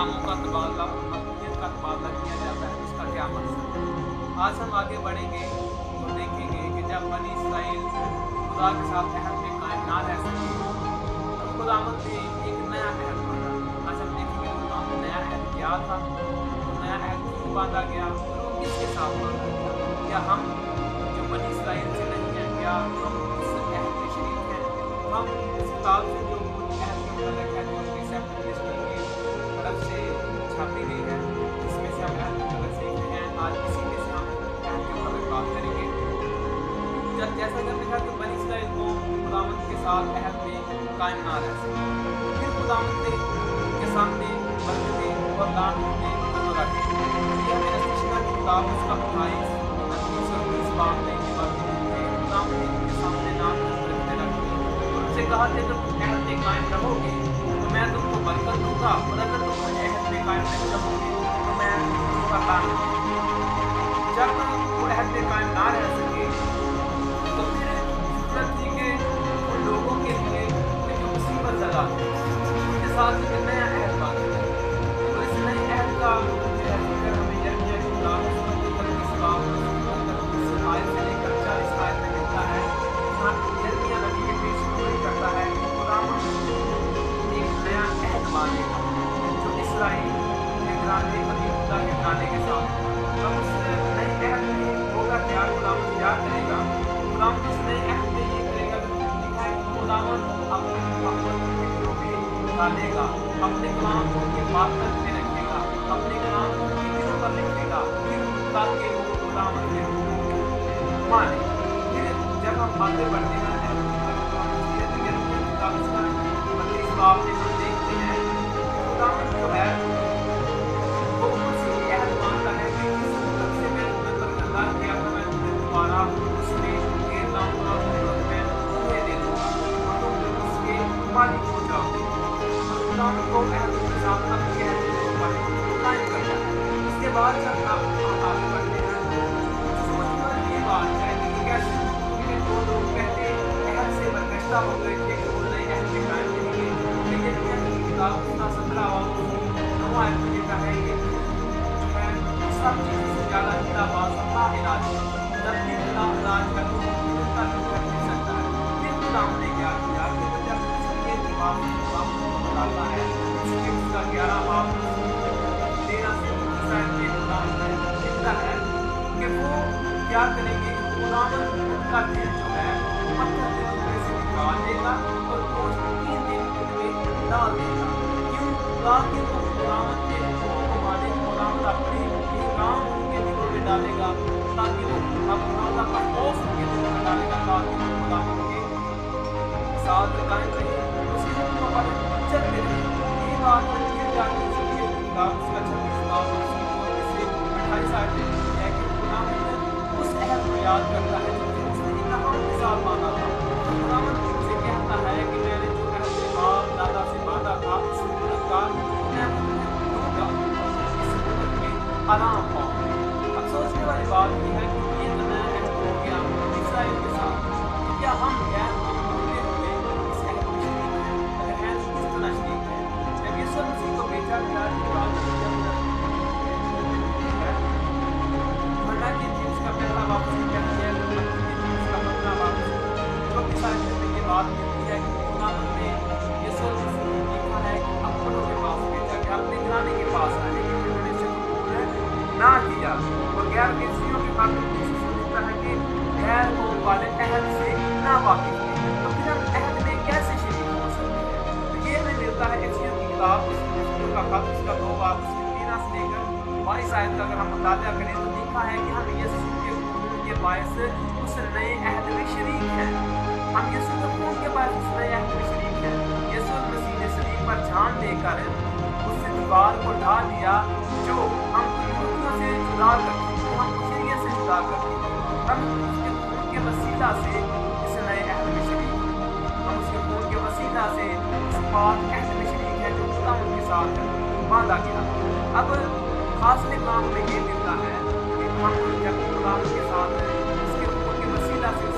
नामों का तबादला और मखलूक़ियत का तबादला किया जाता है, उसका क्या मकसद है। आज हम आगे बढ़ेंगे तो देखेंगे कि जब बनी इसराइल खुदा के साथ अहद में कायम ना रह सके तो खुदावंद ने एक नया अहद बांधा। आज हम देखेंगे खुदा नया अहद क्या था, नया अहद क्यों बांधा गया और वो किसके साथ बांधा गया। क्या हम जो बनी इसराइल से नहीं हैं, क्या हम उस अहद के शरीक हैं। हम इस किताब से जो अहद के मुताबिक है, जो अपनी सेपरेट मिनिस्ट्री की तरफ से छापी गई है, इसमें से हम अहद के मुताबिक सीखते हैं। आज इसी में से हम अहद के मुताबिक बात करेंगे। जैसा कि हमने कहा कि बनी इसराइल को खुदावंद के साथ अहद में कायम ना रह सके, फिर खुदावंद ने उनके सामने बरकतें और दान ने रखे। यह हमें रसूलुल्लाह की किताब उसका 28 बाब में ये बातें हैं। खुदावंद ने उनके सामने नाम बरकतें रखी और उनसे कहा कि अगर तुम अहद में कायम रहोगे तो मैं तुमको बरकत दूंगा, और अगर तुम अहद में कायम नहीं रहोगे तो मैं तुमका लान दूंगा। जब वो अहद में कायम ना रह सके तो फिर जरूरत थी कि उन लोगों के लिए जो मुसीबत ज़दा उनके साथ एक नया अहद बांधा जाए। तो इस नए अहद का जिक्र हमें यर्मिया की किताब उसका 31 बाब इस आयत से लेकर 40 आयत में मिलता है। जहाँ यर्मिया नबी के पेशगोई करता है कि खुदावंद एक नया अहद बांधेगा जो इसराइल के घराने और यहूदा के घराने के साथ। अब उस नए अहद में होगा क्या, खुदावंद क्या करेगा। खुदावंद इस नए अहद में ये करेगा जो लिखा है कि खुदावंद अपने दिलों में डालेगा, अपने कलाम को उनके बातन में रखेगा, अपने कलाम को उनके दिलों पर लिखेगा, फिर ताकि वो खुदावंद के माने। फिर जब हम आगे बढ़ते हैं बाब में हम देखते हैं कि खुदावंद जो है वो उनसे ये अहद मानता है कि जिस मुल्क से मैं तुम्हें बरकरार किया तो मैं तुम्हें दोबारा उसमें ढेर लाऊंगा, मैं तुम्हें दे दूंगा और तुम उसके मालिक हो जाओगे। और खुदावंद को अहद के साथ अपने अहद पर कायम करता है। इसके बाद जब हम आगे बढ़ते हैं तो सोचने वाली ये बात है कि कैसे क्योंकि जो लोग पहले अहद से बरगश्ता हो गए थे कि वो नए अहद में कायम नहीं गए। किताब उसका 17 आयत में लिखा है कि सब चीज़ से ज़्यादा इलाहाबाद सबका इलाज है, जबकि इलाज का तो उसका कर नहीं सकता है। फिर खुदावंद ने क्या किया कि जब इसलिए जवाब बताता है इसलिए उसका 11 बाब 13 से 19 में खुदावंद लिखता है कि वो क्या करेंगे। खुदावंद उनका दिल जो है पत्थर के टुकड़े से निकाल देगा और वो 3 दिन में डाल देगा। क्यों? ताकि वो खुदावंद के हुक्मों को माने। खुदावंद अपने काम उनके दिलों में डालेगा ताकि वो खुदा का खौफ उनके दिलों में डालेगा ताकि वो खुदावंद के साथ कायम रहे, उसके हुक्मों पर चलते रहे। ये बात फिर जाके उसकी किताब उसका 26 बाब उसकी 24 से 28 आयत में लिखी है कि खुदावंद उस अहद को याद करता है जो उसने इब्राहीम के साथ बांधा था। खुदावंद उनसे कहता है कि मैंने जो अहद मेरे बाप दादा से बांधा था इस मुल्क का मैं तुम्हें दूंगा, इस मुल्क में आराम पाओ। अब सोचने वाली बात यह है कि ये तो नया अहद हो गया इसराइल के साथ, तो क्या हम गैर होते हुए इस अहद में शरीक हैं? अगर हैं तो किस तरह शरीक हैं? जब यीशु मसीह को भेजा गया के बाद उसका पहला वापसी कहती है उसका 15 वापसी जो कि साहित्य में ये बात मिलती है कि खुदावंद ने यीशु मसीह को लिखा है कि अपनों के पास भेजा गया, अपने घराने के पास आने के लिए उन्होंने इसे कबूल ना किया और गैर विश्वासियों के खातिर यीशु लिखता है कि गैर कौम वाले अहद से ना वाकिफ थे। तो फिर हम अहद में कैसे शरीक हो सकते हैं? तो ये हमें मिलता है इफ्सियों की किताब का खत उसका 2 बाब उसके 13 से लेकर 22 आयत का अगर हम मुताबिया करें तो लिखा है कि हम यीशु के खून के बायस उस नए अहद में शरीक हैं। हम यीशु के खून के बायस उस नए अहद में शरीक हैं। यीशु मसीह ने सलीब पर जान देकर उस दीवार को ढा दिया जो हम यहूदियों से जुदा करती थी, हम शरीयत से जुदा करती थी। हम उसके खून के वसीला से इस नए अहद में शरीक हैं। हम उसके खून के वसीला से इस पाक अहद में शरीक हैं जो खुदा उनके साथ बांधा गया। अब हासिल काम में ये मिलता है कि हम जब खुदा के साथ उसके खून के वसीला से